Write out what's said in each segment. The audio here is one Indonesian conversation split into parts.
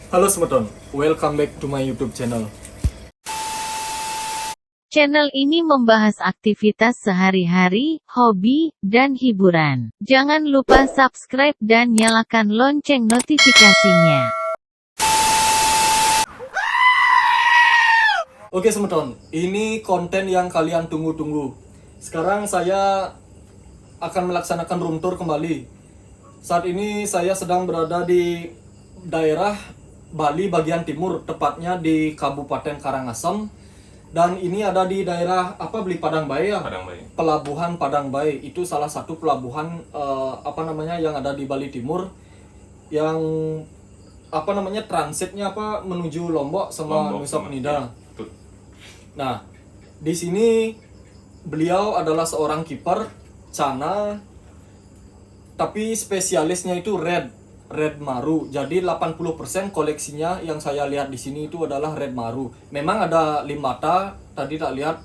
Halo Semeton, welcome back to my YouTube channel. Channel ini membahas aktivitas sehari-hari, hobi, dan hiburan. Jangan lupa subscribe dan nyalakan lonceng notifikasinya. Oke Semeton, ini konten yang kalian tunggu-tunggu. Sekarang saya akan melaksanakan room tour kembali. Saat ini saya sedang berada di daerah Bali bagian timur, tepatnya di Kabupaten Karangasem. Dan ini ada di daerah Padang Bae ya. Padang Bae. Pelabuhan Padang Bae itu salah satu pelabuhan yang ada di Bali Timur yang transitnya menuju Lombok sama Nusa Penida. Betul. Nah, di sini beliau adalah seorang kiper Cana, tapi spesialisnya itu Red Maru. Jadi 80% koleksinya yang saya lihat di sini itu adalah Red Maru. Memang ada Limbata, tadi tak lihat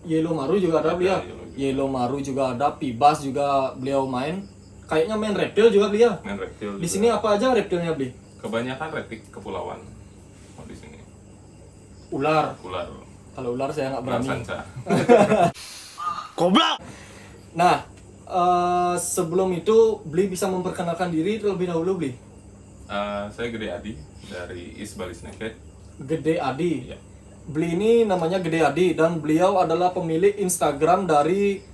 Yellow Maru juga ada beliau. Yellow Maru juga ada, Pibas juga beliau main. Kayaknya main reptil juga beliau. Main reptil. Di juga. sini apa aja reptilnya beli? Kebanyakan reptil kepulauan. Oh, di sini. Ular. Ular. Kalau ular saya nggak berani. Sanca. Goblok. Nah, sebelum itu Bli bisa memperkenalkan diri terlebih dahulu, Bli. Saya Gede Adi dari East Bali Snakehead. Gede Adi. Ya. Bli ini namanya Gede Adi dan beliau adalah pemilik Instagram dari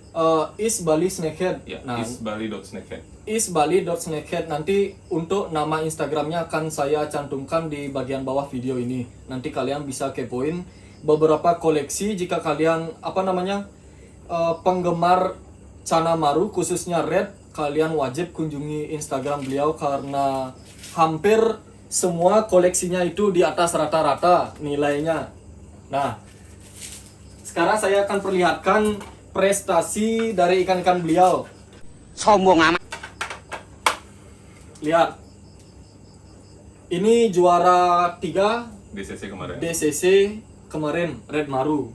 East Bali Snakehead. Ya, Nah, eastbali.snakehead. eastbali.snakehead. Nanti untuk nama Instagramnya akan saya cantumkan di bagian bawah video ini. Nanti kalian bisa kepoin beberapa koleksi jika kalian penggemar Cana Maru khususnya Red, kalian wajib kunjungi Instagram beliau karena hampir semua koleksinya itu di atas rata-rata nilainya. Nah, sekarang saya akan perlihatkan prestasi dari ikan-ikan beliau. Sombong amat. Lihat. Ini juara 3 DCC kemarin. DCC kemarin Red Maru.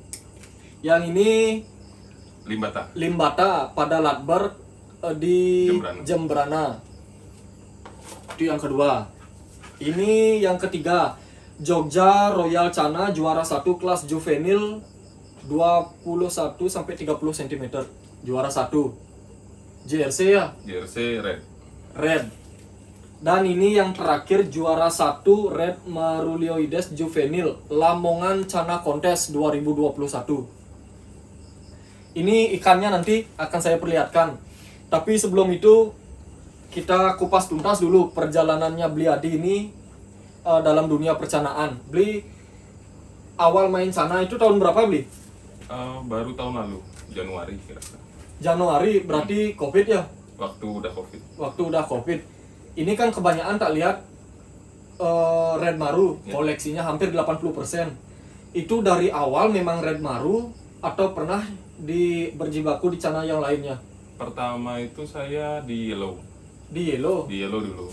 Yang ini Limbata pada Latbar di Jembrana. Itu yang kedua. Ini yang ketiga, Jogja Royal Cana juara 1 kelas juvenil 21 sampai 30 cm. Juara 1. JRC ya? JRC Red. Dan ini yang terakhir juara 1 Red Marulioides juvenil Lamongan Cana Kontes 2021. Ini ikannya nanti akan saya perlihatkan. Tapi sebelum itu kita kupas tuntas dulu perjalanannya Bli Adi ini dalam dunia percanaan. Bli awal main cana itu tahun berapa, Bli? Baru tahun lalu, Januari kira-kira. Januari, berarti Covid ya? Waktu udah Covid. Ini kan kebanyakan tak lihat Red Maru, koleksinya hampir 80%. Itu dari awal memang Red Maru atau pernah berjibaku di cana yang lainnya? Pertama itu saya di Yellow. Di Yellow? Di Yellow dulu.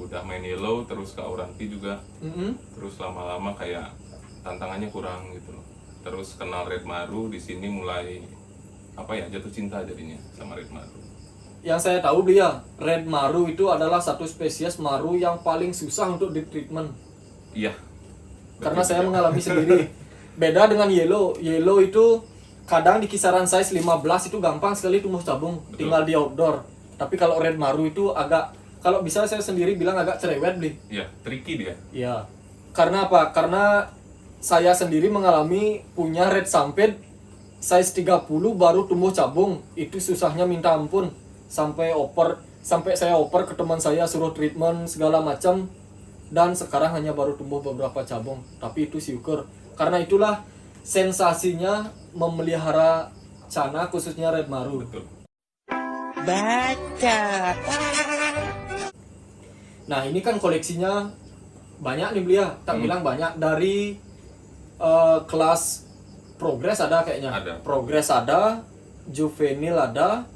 Udah main Yellow, terus ke Auranti juga. Terus lama-lama kayak tantangannya kurang gitu loh. Terus kenal Red Maru, di sini mulai jatuh cinta jadinya sama Red Maru. Yang saya tahu dia, Red Maru itu adalah satu spesies maru yang paling susah untuk di treatment. Iya. Karena saya mengalami sendiri. Beda dengan Yellow. Yellow itu kadang di kisaran size 15 itu gampang sekali tumbuh cabung. Betul. Tinggal di outdoor. Tapi kalau Red Maru itu agak, kalau bisa saya sendiri bilang agak cerewet, Bli. Iya, tricky dia. Iya. Karena apa? Karena saya sendiri mengalami punya Red Samped size 30 baru tumbuh cabung. Itu susahnya minta ampun. Sampai saya oper ke teman saya, suruh treatment segala macam, dan sekarang hanya baru tumbuh beberapa cabung. Tapi itu syukur. Karena itulah sensasinya memelihara cana khususnya Red Maru. Betul. Baca. Nah, ini kan koleksinya banyak nih beliau. Tak bilang banyak, dari kelas progres ada kayaknya. Ada. Progres ada, juvenil ada,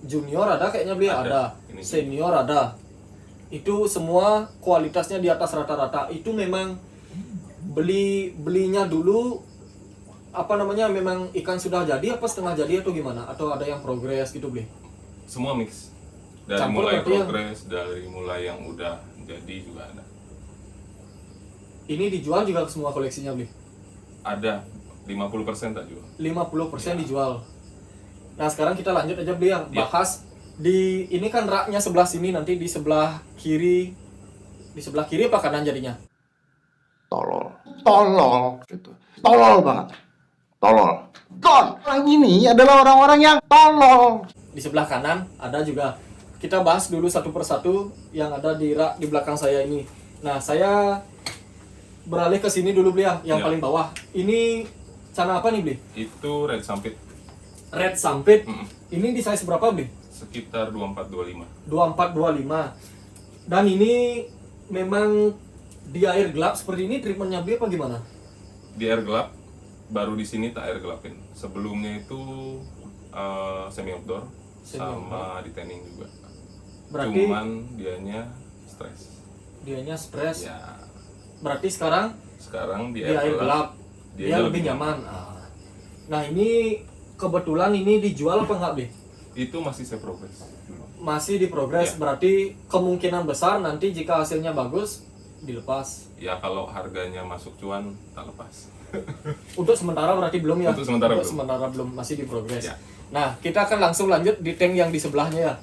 junior ada kayaknya beliau ada. Ini Senior ada. Itu semua kualitasnya di atas rata-rata. Itu memang belinya dulu memang ikan sudah jadi apa setengah jadi atau gimana, atau ada yang progres gitu beli? Semua mix. Dari Campur mulai berarti ya? progres, dari mulai yang udah jadi juga ada. Ini dijual juga ke semua koleksinya beli. Ada 50% tak jual. 50% Ya. dijual. Nah sekarang kita lanjut aja beli ya, Ya. bahas di ini kan raknya sebelah sini, nanti di sebelah kiri, apa kanan jadinya? Tolol gitu, tolol banget, tolol. Orang ini adalah orang-orang yang tolol. Di sebelah kanan ada juga. Kita bahas dulu satu persatu yang ada di rak di belakang saya ini. Nah saya beralih ke sini dulu beli ya, yang Ya. paling bawah. Ini cana apa nih beli? Itu red sampit Red Sampit. Mm-mm. Ini di size berapa beli? sekitar 24-25. 2425. Dan ini memang di air gelap seperti ini treatmentnya beli apa gimana? Di air gelap, baru di sini tak air gelapin. Sebelumnya itu semi outdoor sama di tanning juga. Berarti Cuman dianya stres. dianya stres. Ya, Berarti sekarang sekarang di di air gelap dia dianya lebih nyaman. Nah ini kebetulan ini dijual apa enggak beli? Itu masih saya progres dulu. Masih di progres, Ya. berarti kemungkinan besar nanti jika hasilnya bagus dilepas. Ya kalau harganya masuk cuan tak lepas. Untuk sementara berarti belum ya? Untuk sementara belum. sementara belum, masih di progres. Ya. Nah kita akan langsung lanjut di tank yang di sebelahnya ya.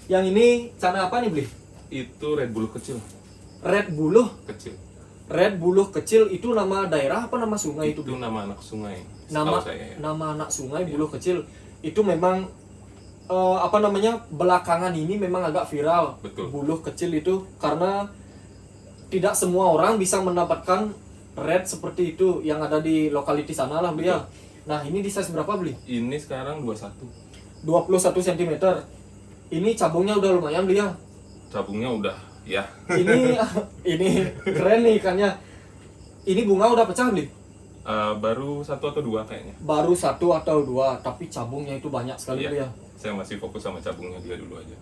Yang ini cana apa nih beli? Itu red bull kecil, Red Buluh. kecil. Red Buluh kecil itu nama daerah apa nama sungai itu? Itu nama anak sungai. Nama setahu saya ya. nama anak sungai Buluh kecil itu memang apa namanya, belakangan ini memang agak viral. Betul. Buluh kecil itu karena tidak semua orang bisa mendapatkan red seperti itu yang ada di lokaliti sana lah beli ya. Nah ini di size berapa beli? Ini sekarang 21. 21 cm. Ini cabungnya udah lumayan beli ya. Cabungnya udah ya. Ini keren nih ikannya. Ini bunga udah pecah beli? Baru 1 atau 2 kayaknya. Baru 1 atau 2, tapi cabungnya itu banyak sekali Iya. beli ya. Saya masih fokus sama cabungnya dia dulu aja.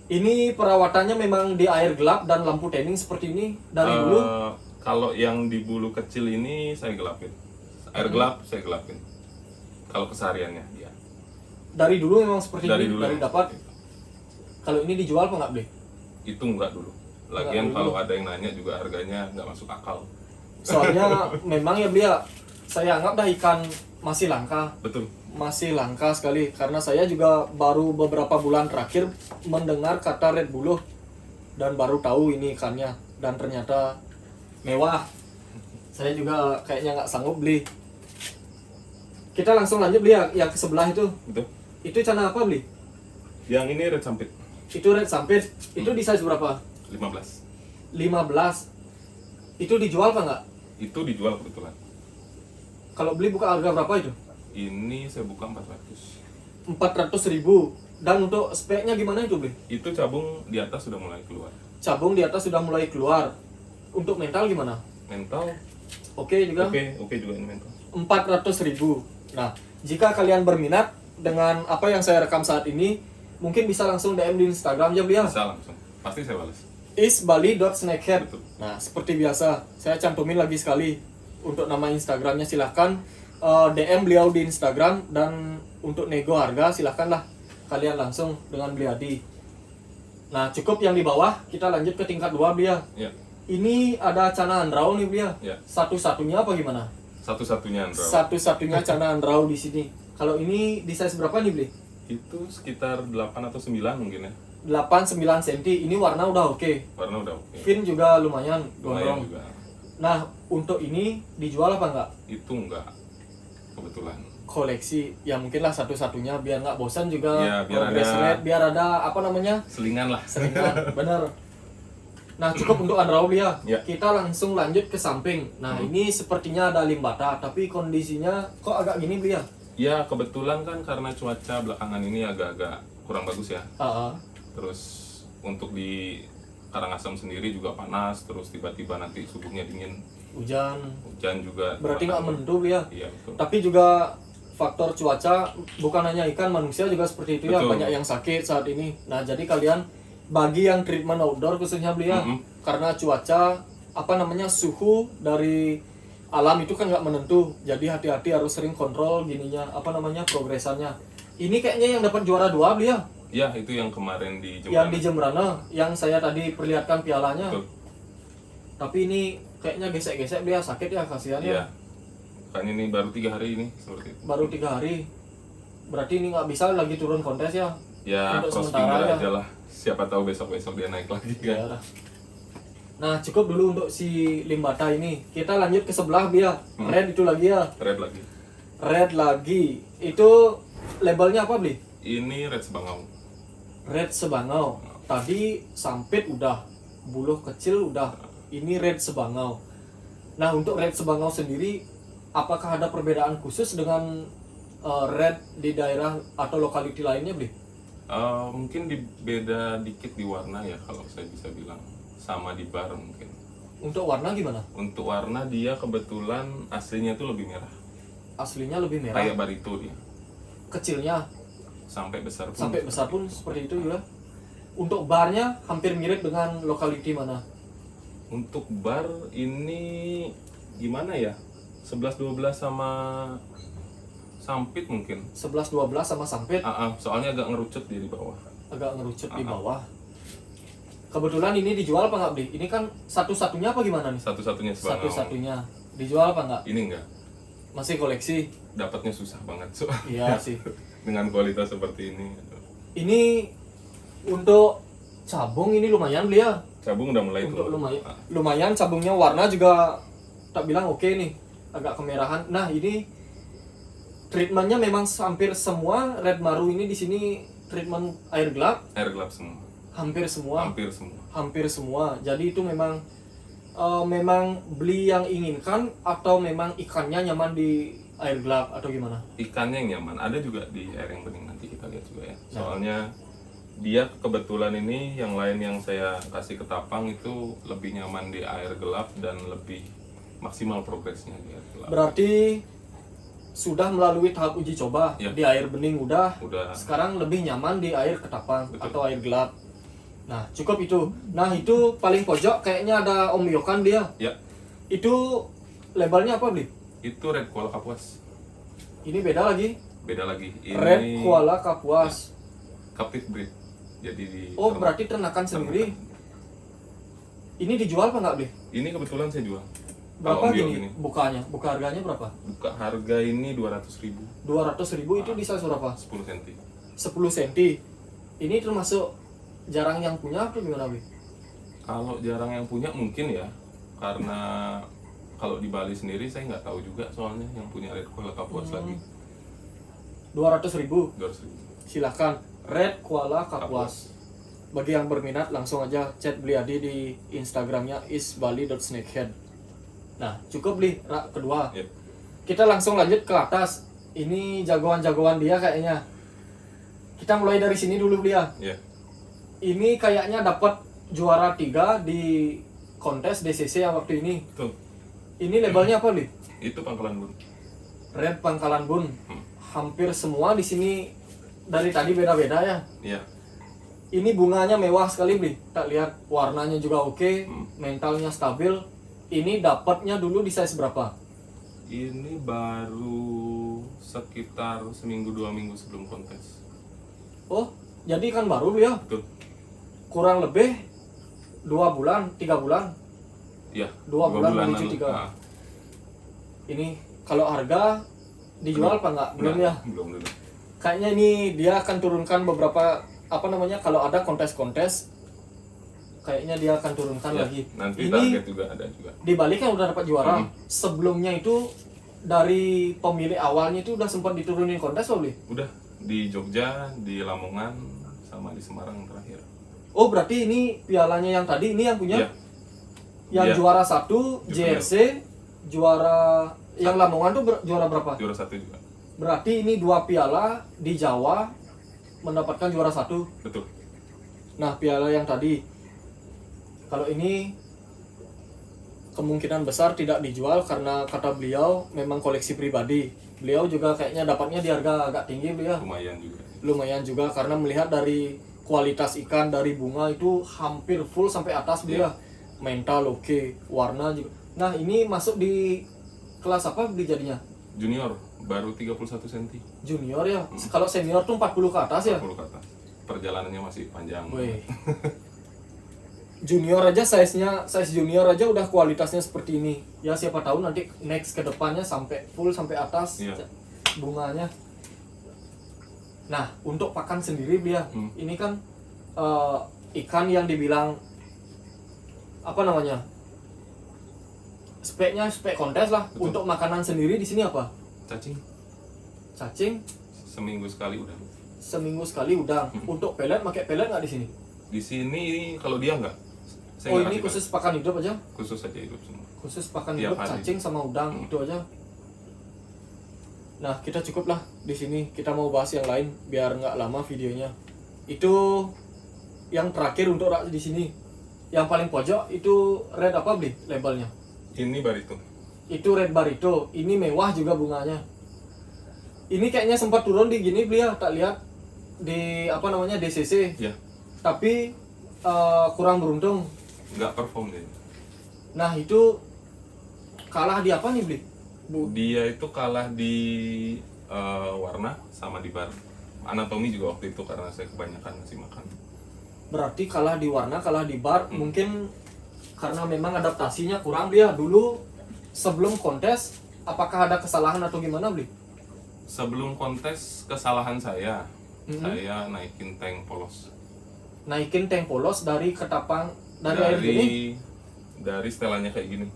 Ini perawatannya memang di air gelap dan lampu tanning seperti ini dari dulu. Kalau yang di bulu kecil ini saya gelapin. Air gelap saya gelapin. Kalau kesehariannya dia. Dari dulu memang seperti Dari ini, dulu. dari dapat. Kalau ini dijual apa nggak beli? Itu enggak dulu. Lagian Enggak dulu. kalau ada yang nanya juga harganya nggak masuk akal. Soalnya memang ya beli ya, saya anggap dah ikan masih langka. Betul. Masih langka sekali karena saya juga baru beberapa bulan terakhir mendengar kata red buluh dan baru tahu ini ikannya, dan ternyata mewah. Saya juga kayaknya nggak sanggup beli. Kita langsung lanjut beli ya, yang ke sebelah itu. Betul. Itu cana apa beli? Yang ini red sampit Itu red sampit. Itu di size berapa? 15. 15. Itu dijual apa nggak? Itu dijual kebetulan. Kalau beli buka harga berapa itu? Ini saya buka 400. 400.000. Dan untuk speknya gimana itu beli? Itu cabung di atas sudah mulai keluar. Cabung di atas sudah mulai keluar. Untuk mental gimana? Mental Oke juga. oke juga ini mental. 400.000. Nah, jika kalian berminat dengan apa yang saya rekam saat ini, mungkin bisa langsung DM di Instagram aja beli ya. Bisa langsung. Pasti saya balas. isbali.snakehead. Betul. Nah, seperti biasa, saya cantumin lagi sekali untuk nama Instagramnya. Silahkan DM beliau di Instagram, dan untuk nego harga silahkanlah kalian langsung dengan beliau di. Nah, cukup yang di bawah, kita lanjut ke tingkat 2 beliau. Ya, Ini ada cana andrau nih beliau. ya. Satu-satunya apa gimana? Satu-satunya Andra. Satu-satunya cana andrau di sini. Kalau ini di size berapa nih beli? Itu sekitar 8 atau 9 mungkin ya. 8-9 cm. Ini warna udah oke. Warna udah oke. Fin juga lumayan Lumayan gondrong. juga. Nah, untuk ini dijual apa enggak? Itu enggak. Kebetulan. Koleksi ya mungkin lah satu-satunya biar nggak bosan juga. Iya, biar progress ada- rate, biar ada apa namanya, Selingan lah. seringan. Bener. Nah, cukup untuk andrau ya. Ya. Kita langsung lanjut ke samping. Nah, ini sepertinya ada limbata, tapi kondisinya kok agak gini beli ya. Ya kebetulan kan karena cuaca belakangan ini agak-agak kurang bagus ya. Terus untuk di Karangasem sendiri juga panas. Terus tiba-tiba nanti subuhnya dingin. Hujan. Hujan juga. Berarti nggak belakangan. menentu ya. Iya betul. Tapi juga faktor cuaca, bukan hanya ikan, manusia juga seperti itu ya. Betul. Banyak yang sakit saat ini. Nah, jadi kalian bagi yang treatment outdoor khususnya beli ya, karena cuaca apa namanya, suhu dari alam itu kan nggak menentu. Jadi hati-hati, harus sering kontrol gininya apa namanya, progresannya. Ini kayaknya yang dapat juara 2 beli ya. Ya, itu yang kemarin di Yang di Jembrana. Jembrana, yang saya tadi perlihatkan pialanya. Betul. Tapi ini kayaknya gesek-gesek dia, sakit ya, kasihan Iya. ya. Makanya ini baru 3 hari ini seperti itu. Baru 3 hari. Berarti ini nggak bisa lagi turun kontes ya? Ya, Untuk cross sementara finger ya. aja lah. Siapa tahu besok-besok dia naik lagi kan. Ya. Nah, cukup dulu untuk si Limbata ini. Kita lanjut ke sebelah dia. Red itu lagi ya. Red lagi. Red lagi. Itu labelnya apa, Bli? Ini red sebangau. Red sebangau. Tadi sampit udah, buluh kecil udah. Ini red sebangau. Nah, untuk red sebangau sendiri, apakah ada perbedaan khusus dengan red di daerah atau lokaliti lainnya, Bli? Mungkin beda dikit di warna ya kalau saya bisa bilang. Sama di bar mungkin. Untuk warna gimana? Untuk warna dia kebetulan aslinya itu lebih merah. Aslinya lebih merah. Kayak barito dia. Kecilnya Sampai besar pun. sampai besar pun seperti itu juga. Untuk barnya hampir mirip dengan lokaliti mana? Untuk bar ini gimana ya? 11-12 sama sampit mungkin. 11-12 sama sampit, Soalnya agak ngerucut dia di bawah. agak ngerucut di bawah. Kebetulan ini dijual apa nggak, Bli? Ini kan satu-satunya apa gimana nih? Satu-satunya sebangau. Satu-satunya. Dijual apa nggak? Ini enggak. Masih koleksi? Dapatnya susah banget soalnya. Iya sih. Dengan kualitas seperti ini. Ini untuk cabung ini lumayan, Bli ya. Cabung udah mulai Untuk turun. lumayan, lumayan cabungnya, warna juga tak bilang oke nih, agak kemerahan. Nah, ini treatmentnya memang hampir semua red maru ini di sini treatment air gelap, Air gelap semua. hampir semua. Hampir semua. Hampir semua. Jadi itu memang memang beli yang inginkan atau memang ikannya nyaman di air gelap atau gimana? Ikannya yang nyaman. Ada juga di air yang bening, nanti kita lihat juga ya. Nah. Soalnya dia kebetulan ini yang lain yang saya kasih ke tapang itu lebih nyaman di air gelap dan lebih maksimal progresnya di air gelap. Berarti sudah melalui tahap uji coba. Ya. Di air bening udah. Udah. Sekarang lebih nyaman di air ketapang. Betul. Atau air gelap. Nah, cukup itu. Nah, itu paling pojok kayaknya ada Om Yokan dia. Ya, Itu labelnya apa, Bli? itu red koala kapuas. Ini beda lagi. Beda lagi. Ini Red koala kapuas. captive breed. Jadi di Oh, berarti ternakan sendiri. Ini dijual apa nggak, Bli? Ini kebetulan saya jual. Berapa Kalau gini bukanya? Buka harganya berapa? Buka harga ini 200.000, 200.000 itu di size berapa? 10 cm. 10 cm. Ini termasuk jarang yang punya atau gimana, Bli? Kalau jarang yang punya mungkin ya, karena kalau di Bali sendiri saya nggak tahu juga soalnya yang punya red koala kapuas lagi. 200.000. 200.000. Silahkan. Red koala kapuas. Bagi yang berminat langsung aja chat Bli Adi di Instagramnya isbali.snakehead. Nah, cukup, Bli. Kedua. Yep. Kita langsung lanjut ke atas. Ini jagoan-jagoan dia kayaknya. Kita mulai dari sini dulu, Bli ya. Ya, Ini kayaknya dapat juara 3 di kontes DCC yang waktu ini. tuh. Ini labelnya apa, Bli? Itu pangkalan bun. Red Pangkalan Bun. Hmm. Hampir semua di sini dari tadi beda-beda ya. Iya. Ini bunganya mewah sekali, Bli. Tak lihat warnanya juga oke, Hmm. mentalnya stabil. Ini dapatnya dulu di size berapa? Ini baru sekitar seminggu 2 minggu sebelum kontes. Oh, jadi kan baru, Bli ya. Betul. Kurang lebih 2 bulan, 3 bulan. Iya. 2 bulan bulanan. menuju 3. Ah, Ini kalau harga dijual apa enggak? Belum ya. Belum dulu. Kayaknya ini dia akan turunkan beberapa apa namanya, kalau ada kontes-kontes kayaknya dia akan turunkan Ya, lagi. nanti Ini target juga ada juga. di Bali kan udah dapat juara. Hmm. Sebelumnya itu dari pemilik awalnya itu udah sempat diturunin kontes, Bli? Udah di Jogja, di Lamongan, sama di Semarang terakhir. Oh, berarti ini pialanya yang tadi ini yang punya? Iya. Yang Iya. juara 1 JRC, juara yang Lamongan tuh juara berapa? Juara 1 juga. Berarti ini 2 piala di Jawa mendapatkan juara 1. Betul. Nah, piala yang tadi, kalau ini kemungkinan besar tidak dijual karena kata beliau memang koleksi pribadi. Beliau juga kayaknya dapatnya di harga agak tinggi, beliau. Lumayan juga. Lumayan juga karena melihat dari kualitas ikan, dari bunga itu hampir full sampai atas, beliau. Mental oke, warna juga. Nah, ini masuk di kelas apa beli jadinya? Junior baru 31 cm. Junior ya. Kalau senior tuh 40 ke atas ya. 40 ke atas. perjalanannya masih panjang. Wih. Junior aja size junior aja udah kualitasnya seperti ini. Ya siapa tahu nanti next ke depannya sampai full sampai atas Iya. bunganya. Nah, untuk pakan sendiri dia ini kan ikan yang dibilang apa namanya? Speknya spek kontes lah. Betul. Untuk makanan sendiri di sini apa? Cacing Cacing seminggu sekali udah. seminggu sekali udang. Untuk pelet pakai pelet nggak di sini? Di sini kalau dia enggak. Saya Oh, nggak ini kasih khusus pakan hidup aja? pelet. Khusus aja hidup semua. Khusus pakan Tiap hidup hari. cacing sama udang itu aja. Nah, kita cukup lah di sini. Kita mau bahas yang lain biar nggak lama videonya. Itu yang terakhir untuk rak di sini. Yang paling pojok itu red apa beli labelnya? Ini barito. Itu red barito. Ini mewah juga bunganya. Ini kayaknya sempat turun di gini beli ya, tak lihat di apa namanya DCC. Ya, Tapi kurang beruntung. nggak perform dia. Nah, itu kalah di apa nih beli? Dia itu kalah di warna sama di bar. Anatomi juga waktu itu karena saya kebanyakan ngasih makan. Berarti kalah di warna, kalah di bar. Mungkin karena memang adaptasinya kurang dia dulu sebelum kontes. Apakah ada kesalahan atau gimana beli? Sebelum kontes kesalahan saya naikin tank polos. Naikin tank polos dari ketapang dari air gini, Dari setelannya kayak gini.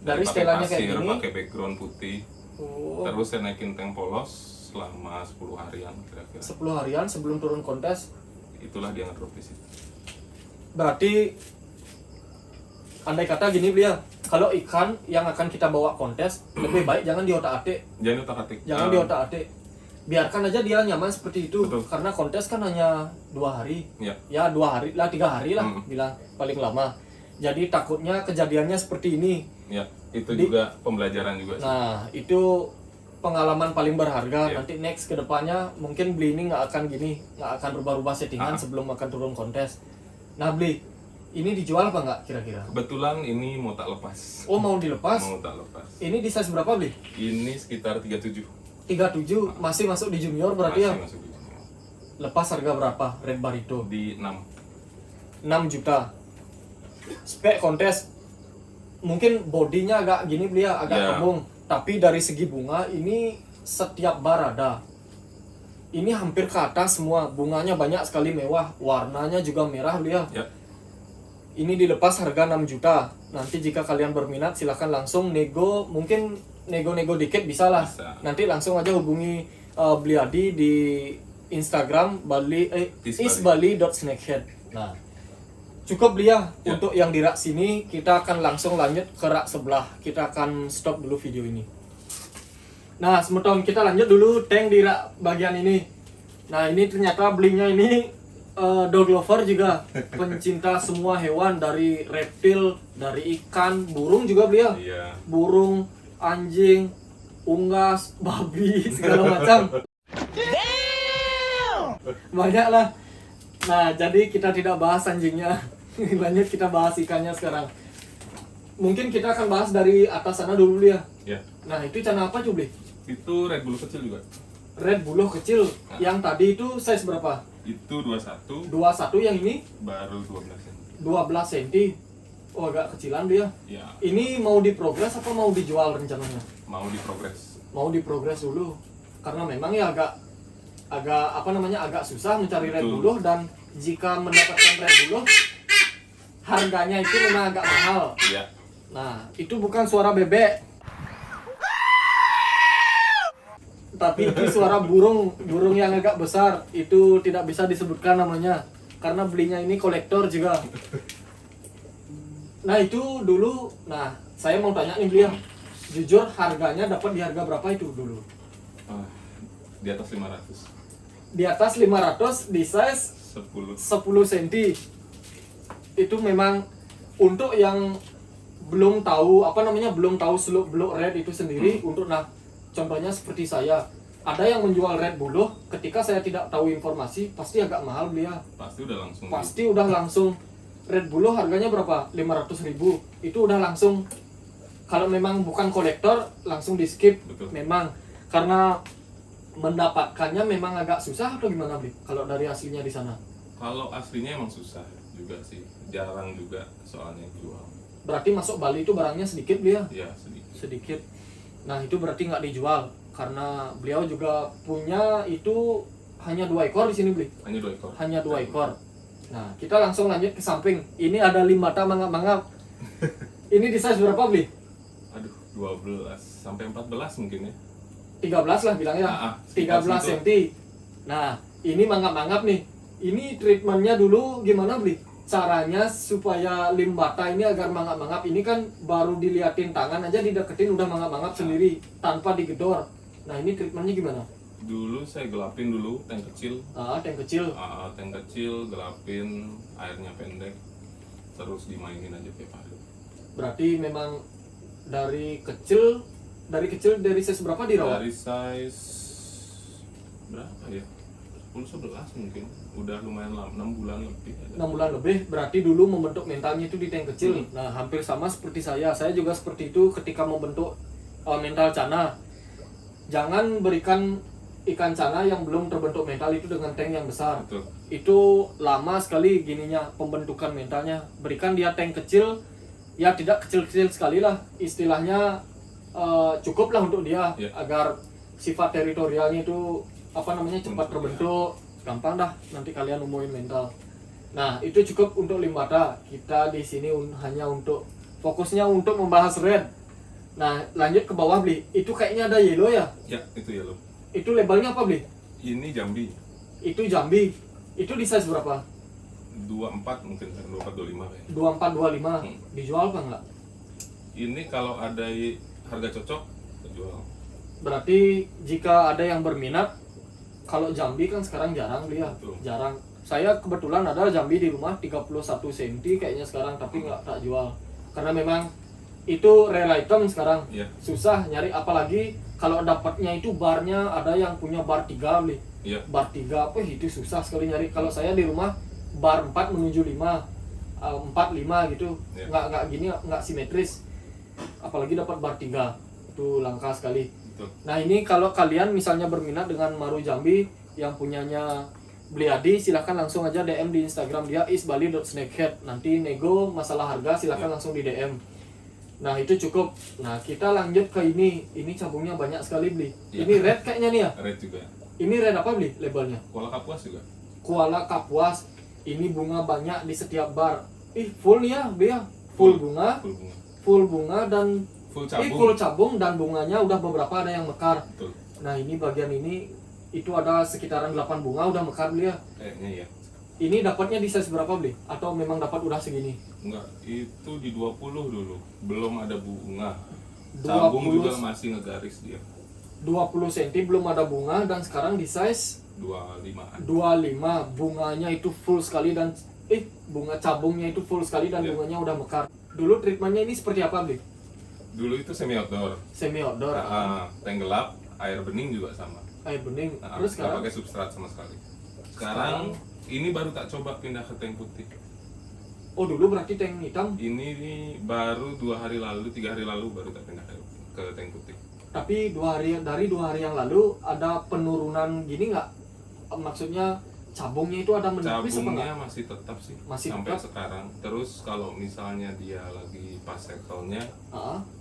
dari Pakai setelannya kayak pasir, gini. pakai background putih. Oh, Terus saya naikin tank polos selama 10 harian kira-kira. 10 harian sebelum turun kontes. Itulah dia ngedrop di situ. Berarti andai kata gini beli ya, kalau ikan yang akan kita bawa kontes lebih baik jangan diotak-atik. Jangan otak-atik. Jangan diotak-atik. Biarkan aja dia nyaman seperti itu. Betul. Karena kontes kan hanya 2 hari. Ya. Ya 2 hari lah, 3 hari lah bilang paling lama. Jadi takutnya kejadiannya seperti ini. Ya, itu Di- juga pembelajaran juga sih. Nah, itu pengalaman paling berharga. Iya. Nanti next ke depannya mungkin beli ini nggak akan gini, nggak akan berubah-ubah settingan sebelum akan turun kontes. Nah, beli ini dijual apa nggak kira-kira? Kebetulan ini mau tak lepas. Oh, mau dilepas? Mau tak lepas. Ini di size berapa beli? Ini sekitar 37. 37 masih masuk di junior berarti ya? Masih masuk di sini. Lepas harga berapa? Red Barito Di 6. 6 juta. Spek kontes mungkin bodinya agak gini beli ya, agak Ya. kembung. Tapi dari segi bunga ini setiap bar ada. Ini hampir ke atas semua, bunganya banyak sekali mewah, warnanya juga merah beli ya. Ya. Ini dilepas harga 6 juta. Nanti jika kalian berminat silahkan langsung nego, mungkin nego-nego dikit bisa lah. Bisa. Nanti langsung aja hubungi Bliadi di Instagram isbali.snakehead. Nah, cukup beli ya. Ya. Untuk yang di rak sini kita akan langsung lanjut ke rak sebelah. Kita akan stop dulu video ini. Nah, semeton kita lanjut dulu tank di rak bagian ini. Nah, ini ternyata belinya ini dog lover juga, pencinta semua hewan, dari reptil, dari ikan, burung juga beli ya. Iya. Burung, anjing, unggas, babi, segala macam. Banyak lah. Nah, jadi kita tidak bahas anjingnya. Lanjut kita bahas ikannya sekarang. Mungkin kita akan bahas dari atas sana dulu ya. Ya. Nah, itu ikan apa Jubli? Itu Red Bull kecil juga. Red buluh kecil. Yang tadi itu size berapa? Itu 21 21, yang ini baru 12 cm. 12 cm. Oh, agak kecilan dia. Ya, Ini mau diprogres apa mau dijual rencananya? mau diprogres. Mau diprogres dulu. Karena memang ya agak apa namanya, agak susah mencari red Betul. buluh, dan jika mendapatkan red buluh harganya itu memang agak mahal. Iya. Nah, itu bukan suara bebek. Tapi itu suara burung yang agak besar. Itu tidak bisa disebutkan namanya karena belinya ini kolektor juga. Nah, itu dulu. Nah, saya mau tanya nih beliau. Jujur harganya dapat di harga berapa itu dulu? Ah, di atas 500. Di atas 500 di size 10. 10 cm. Itu memang untuk yang belum tahu apa namanya, belum tahu seluk beluk red itu sendiri. Untuk contohnya seperti saya, ada yang menjual red buluh, ketika saya tidak tahu informasi pasti agak mahal beliau. Pasti udah langsung. Pasti udah langsung red buluh harganya berapa? 500.000. Itu udah langsung, kalau memang bukan kolektor langsung di skip. Betul. Memang karena mendapatkannya memang agak susah atau gimana beli? Kalau dari aslinya di sana? Kalau aslinya emang susah juga sih, jarang juga soalnya jual. Berarti masuk Bali itu barangnya sedikit beli ya? Ya sedikit. Sedikit. Nah itu berarti nggak dijual karena beliau juga punya itu hanya 2 ekor di sini beli. Hanya 2 ekor. Hanya 2 ekor. Nah kita langsung lanjut ke samping. Ini ada limbata mangap-mangap. Ini di size berapa beli? Aduh, 12 sampai 14 mungkin ya. 13 lah bilangnya. 13 cm. Nah ini mangap-mangap nih. Ini treatmentnya dulu gimana beli? Caranya supaya limbata ini agar mangap-mangap ini kan baru diliatin tangan aja dideketin udah mangap-mangap sendiri tanpa digedor. Nah ini treatmentnya gimana? Dulu saya gelapin dulu tank kecil. Tank kecil. Tank kecil, gelapin, airnya pendek, terus dimainin aja tiap hari. Berarti memang dari kecil dari size berapa dirawat? Dari size berapa ya? 10-11 mungkin. Udah lumayan lama, 6 bulan lebih. 6 bulan lebih, berarti dulu membentuk mentalnya itu di tank kecil. Nah, hampir sama seperti saya. Saya juga seperti itu ketika membentuk mental cana. Jangan berikan ikan cana yang belum terbentuk mental itu dengan tank yang besar. Betul. Itu lama sekali gininya pembentukan mentalnya. Berikan dia tank kecil, ya tidak kecil-kecil sekali lah. Istilahnya cukup lah untuk dia agar sifat teritorialnya itu cepat terbentuk. Gampang dah nanti kalian umumin mental. Nah itu cukup untuk limbata. Kita di sini hanya untuk fokusnya untuk membahas red. Nah lanjut ke bawah beli. Itu kayaknya ada yellow ya? Ya itu yellow. Itu labelnya apa beli? Ini Jambi. Itu Jambi. Itu di size berapa? 24 mungkin, 24-25 kayaknya. 24-25. Dijual apa enggak? Ini kalau ada harga cocok, jual. Berarti jika ada yang berminat, kalau Jambi kan sekarang jarang beli ya. Betul. Jarang. Saya kebetulan ada Jambi di rumah 31 cm kayaknya sekarang, tapi nggak tak jual. Karena memang itu rare item sekarang. Iya. Susah nyari, apalagi kalau dapatnya itu barnya ada yang punya bar 3 beli. Iya. Bar 3 itu susah sekali nyari. Kalau saya di rumah bar 4 menuju 5, 4 5 gitu. Iya. Nggak gini, nggak simetris. Apalagi dapat bar 3. Itu langka sekali. Betul. Nah ini kalau kalian misalnya berminat dengan Maru Jambi yang punyanya Bliadi, silahkan langsung aja DM di Instagram dia isbali.snakehead. Nanti nego masalah harga silahkan langsung di DM. Nah itu cukup. Nah kita lanjut ke ini. Ini cabungnya banyak sekali beli. Ini red kayaknya nih ya. Red juga. Ini red apa beli labelnya? Kuala Kapuas juga. Kuala Kapuas. Ini bunga banyak di setiap bar. Full nih ya beli ya. Full bunga. Full bunga. Full bunga dan Full cabung. full cabung dan bunganya udah beberapa ada yang mekar. Betul. Nah ini bagian ini itu ada sekitaran 8 bunga udah mekar beli ya. Kayaknya ya. Ini dapatnya di size berapa beli? Atau memang dapat udah segini? Enggak, itu di 20 dulu. Belum ada bunga. 20. Cabung juga masih ngegaris dia. 20 cm belum ada bunga dan sekarang di size 25-an. 25. Bunganya itu full sekali dan bunga cabungnya itu full sekali dan bunganya udah mekar. Dulu treatmentnya ini seperti apa beli? Dulu itu semi outdoor. Semi outdoor. Tank gelap, air bening juga sama. Air bening. Nggak Terus sekarang pakai substrat sama sekali. Sekarang ini baru tak coba pindah ke tank putih. oh dulu berarti tank hitam. Ini baru 2 hari lalu, 3 hari lalu baru tak pindah ke tank putih. Tapi 2 hari yang lalu ada penurunan gini nggak? Maksudnya cabungnya itu ada menipis apa Cabungnya nggak? masih tetap sih Masih sampai tetap? sekarang. Terus kalau misalnya dia lagi pas cycle-nya,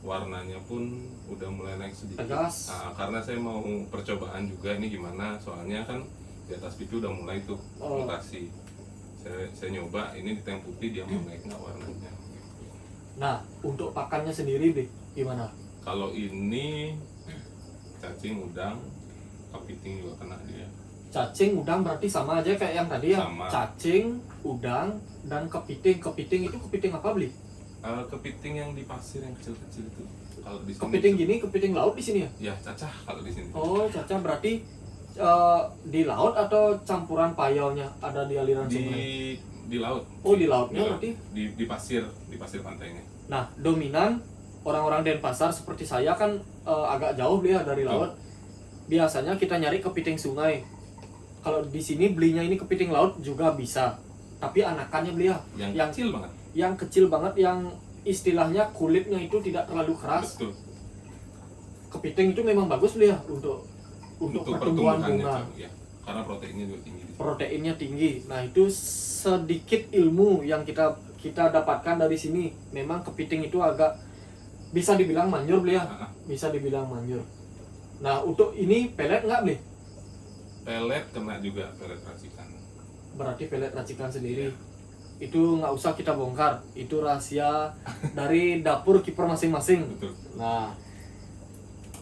warnanya pun udah mulai naik sedikit. Tegas. Karena saya mau percobaan juga ini gimana, soalnya kan di atas pipi udah mulai tuh mutasi. Saya nyoba ini di tank putih dia mau naik nggak warnanya. Nah untuk pakannya sendiri deh gimana? Kalau ini cacing, udang, kepiting juga kena dia. Cacing, udang berarti sama aja kayak yang tadi ya? Sama. Cacing, udang, dan kepiting. Kepiting itu kepiting apa beli? Kepiting yang di pasir yang kecil-kecil itu. Kalau di sini Kepiting gini, kepiting laut di sini ya? ya cacah kalau di sini. Oh, cacah berarti di laut atau campuran payaunya ada di aliran sungai? Di laut. Oh, di lautnya berarti? Di pasir pantainya. Nah, dominan orang-orang Denpasar seperti saya kan agak jauh beli ya dari laut. Biasanya kita nyari kepiting sungai. Kalau di sini belinya ini kepiting laut juga bisa. Tapi anakannya beli ya Yang kecil banget. Yang kecil banget, yang istilahnya kulitnya itu tidak terlalu keras. Betul. Kepiting itu memang bagus beli ya untuk untuk pertumbuhan pertumbuhannya, bunga. Cok, ya. Karena proteinnya juga tinggi di sini. Proteinnya tinggi. Nah, itu sedikit ilmu yang kita dapatkan dari sini. Memang kepiting itu agak bisa dibilang manjur beli ya. Bisa dibilang manjur. Nah, untuk ini pelet nggak beli? Pelet kena juga, pelet racikan. Berarti pelet racikan sendiri. Itu nggak usah kita bongkar. Itu rahasia dari dapur kiper masing-masing. Betul.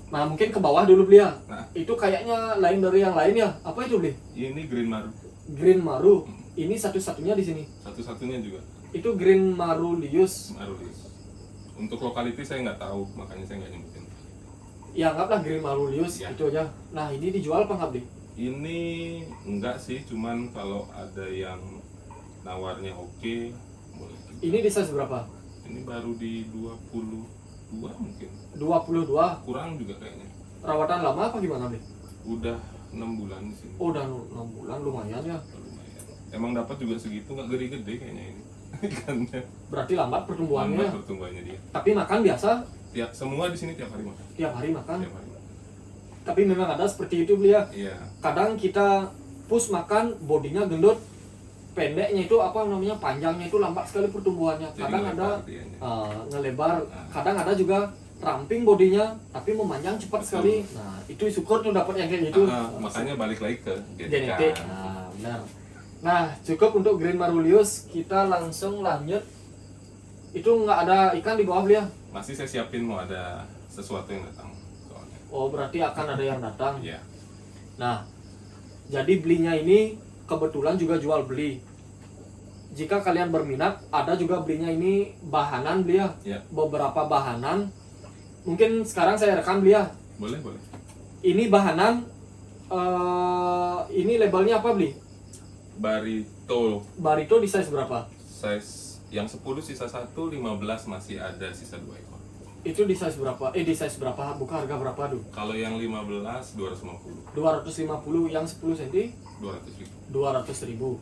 Nah, mungkin ke bawah dulu beli ya. Nah. Itu kayaknya lain dari yang lain ya. Apa itu beli? Ini green maru. Green Maru. Ini satu-satunya di sini. Satu-satunya juga Itu Green Marulius. Marulius. Untuk lokality saya nggak tahu, makanya saya nggak nyebutin. Ya anggaplah Green Marulius, Ya. itu aja. Nah, ini dijual apa nggak beli? Ini enggak sih, cuman kalau ada yang nawarnya oke, boleh. Ini di size berapa? Ini baru di 22 mungkin. 22. Kurang juga kayaknya. Rawatan lama apa gimana beli? Udah 6 bulan di sini. Oh, udah 6 bulan, lumayan ya. Lumayan. Emang dapat juga segitu, nggak gede-gede kayaknya ini. Ikannya. Berarti lambat pertumbuhannya. Lambat pertumbuhannya dia. Tapi makan biasa, Semua di sini tiap hari makan. tiap hari makan. Tiap hari makan. Tapi memang ada seperti itu beli ya. Iya. Kadang kita push makan, bodinya gendut, pendeknya itu apa namanya, panjangnya itu lambat sekali pertumbuhannya. Jadi Kadang ada ngelebar dianya. ngelebar, kadang ada juga ramping bodinya, tapi memanjang cepat Betul. sekali. Nah, itu syukur tuh dapat yang kayak gitu. Makanya balik lagi ke Genetik. Nah, benar. Nah, cukup untuk Green Marulius. Kita langsung lanjut. Itu nggak ada ikan di bawah beli ya? Masih saya siapin mau ada sesuatu yang datang soalnya. Oh, berarti akan ada yang datang. Iya. Nah, jadi belinya ini kebetulan juga jual beli. Jika kalian berminat, ada juga belinya ini bahanan beli ya. Iya. Beberapa bahanan. Mungkin sekarang saya rekam beli ya. Boleh, boleh. Ini bahanan, ini labelnya apa beli? Barito Barito di size berapa? size yang 10 sisa 1, 15 masih ada sisa 2 ekor. Itu di size berapa? Di size berapa? Buka harga berapa dulu? Kalau yang 15 250, 250, yang 10 cm 200.000. 200.000.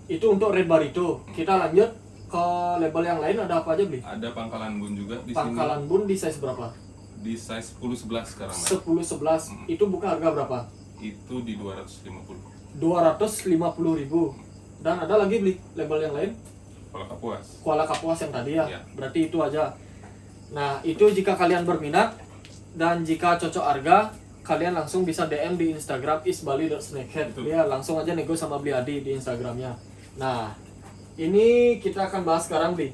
Itu untuk red barito. Kita lanjut ke label yang lain, ada apa aja beli? Ada pangkalan bun juga di Pangkalan bun di size berapa? sini. Di size 10 11 sekarang. Mas. 10 11. Itu buka harga berapa? Itu di 250. 250.000. Dan ada lagi beli label yang lain? Kalau Kapuas. Kuala Kapuas yang tadi ya. Iya. Berarti itu aja. Nah, itu jika kalian berminat dan jika cocok harga, kalian langsung bisa DM di Instagram isbali.snakehead. Betul. Ya, langsung aja nego sama Bli Adi di Instagramnya. Nah, ini kita akan bahas sekarang, Bli.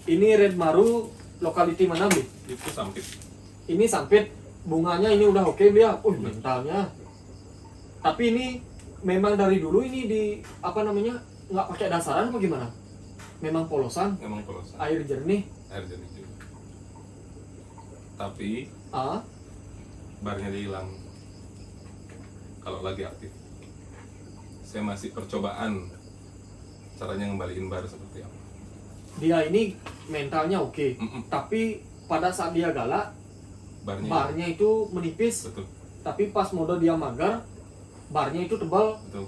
Ini Red Maru, lokality mana, Bli? Itu sampit. Ini sampit, bunganya ini udah oke, Bli ya. Mentalnya. Tapi ini memang dari dulu ini di apa namanya? Nggak pakai dasaran apa gimana? Memang polosan, Memang polosan. air jernih. Air jernih juga. Tapi Ah, barnya dia hilang kalau lagi aktif. Saya masih percobaan caranya ngembaliin bar seperti apa. dia ini mentalnya oke, tapi pada saat dia galak, Barnya barnya itu menipis. betul, Tapi pas mode dia magar, barnya itu tebal. betul.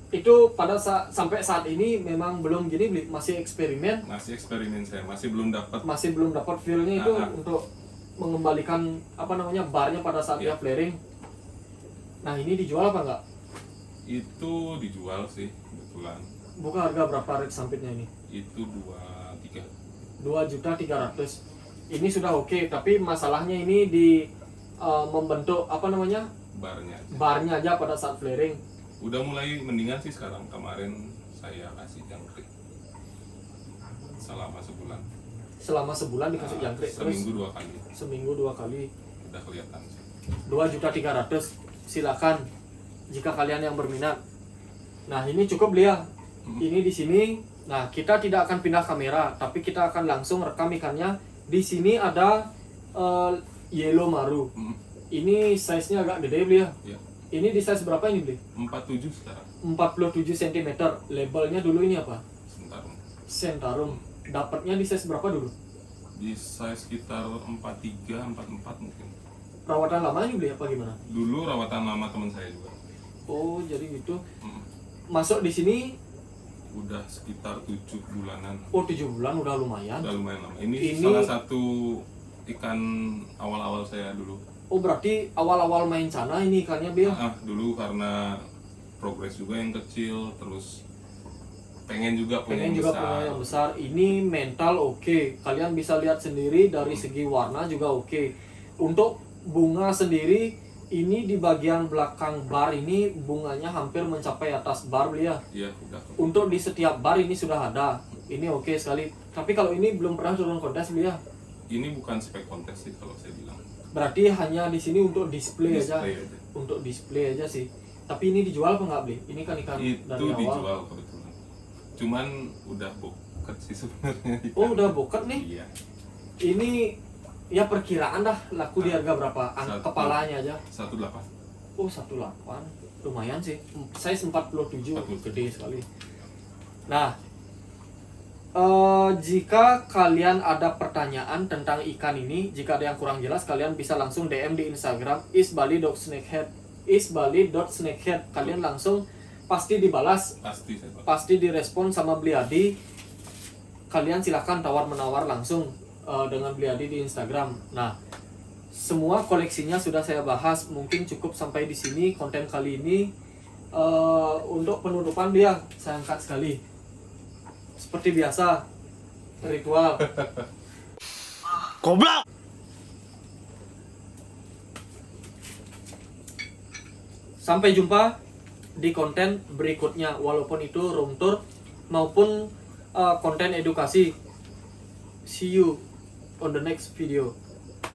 Itu pada sampai saat ini memang belum gini, Bli. Masih eksperimen, Masih eksperimen saya, masih belum dapat. masih belum dapat feel-nya itu Ah. untuk mengembalikan apa namanya barnya pada saat dia Iya. flaring. Nah, ini dijual apa enggak? Itu dijual sih kebetulan. Buka harga berapa red sampitnya ini? Itu 23. 2.300.000. Ini sudah oke, tapi masalahnya ini di membentuk apa namanya? Barnya aja. Barnya aja pada saat flaring. Udah mulai mendingan sih sekarang. Kemarin saya kasih jangkrik selama sebulan. Selama sebulan dikasih jangkrik terus Seminggu 2 kali. seminggu 2 kali. Udah kelihatan sih. 2.300.000. Silakan jika kalian yang berminat. Nah, ini cukup beli ya. Ini di sini. Nah, kita tidak akan pindah kamera, tapi kita akan langsung rekam ikannya. Di sini ada yellow maru. Ini size-nya agak gede beli ya. Ya, Ini di size berapa ini beli? 47 sekarang. 47 cm. Labelnya dulu ini apa? Sebentar. Centarum. Dapatnya di size berapa dulu? Di size sekitar 43, 44 mungkin. Perawatan lama ini beli apa gimana? Dulu rawatan lama teman saya juga. Oh, jadi gitu. Mm. Masuk di sini, Udah sekitar 7 bulanan. oh 7 bulan udah lumayan. Udah lumayan lama. Ini Ini- salah satu ikan awal-awal saya dulu. Oh berarti awal-awal main Cana ini ikannya Bil? Dulu karena progres juga yang kecil, terus pengen juga punya Pengen yang juga besar. punya yang besar. Ini mental oke. Kalian bisa lihat sendiri dari segi warna juga oke. Untuk bunga sendiri ini di bagian belakang bar ini bunganya hampir mencapai atas bar Beli ya. Iya, udah. Untuk di setiap bar ini sudah ada. Ini oke sekali. Tapi kalau ini belum pernah turun kontes Beli ya. Ini bukan spek kontes sih kalau saya bilang. Berarti hanya di sini untuk display aja. Display aja. Untuk display aja sih. Tapi ini dijual apa nggak Beli? Ini kan ikan Itu dari awal. dijual kebetulan. Cuman udah boket sih sebenarnya. Oh udah boket nih. Iya. Ini ya perkiraan dah laku di harga berapa? Kepalanya aja. 18. Oh 18. Lumayan sih. Size 47. 47. Gede sekali. Nah, jika kalian ada pertanyaan tentang ikan ini, jika ada yang kurang jelas, kalian bisa langsung DM di Instagram isbali.snakehead. isbali.snakehead. Kalian langsung pasti dibalas, Pasti saya Pak. pasti direspon sama Bliadi. Kalian silahkan tawar-menawar langsung dengan Bliadi di Instagram. Nah, semua koleksinya sudah saya bahas. Mungkin cukup sampai di sini konten kali ini. Untuk penutupan dia saya angkat sekali. Seperti biasa, ritual. Goblok. Sampai jumpa di konten berikutnya, walaupun itu room tour maupun konten edukasi. See you on the next video.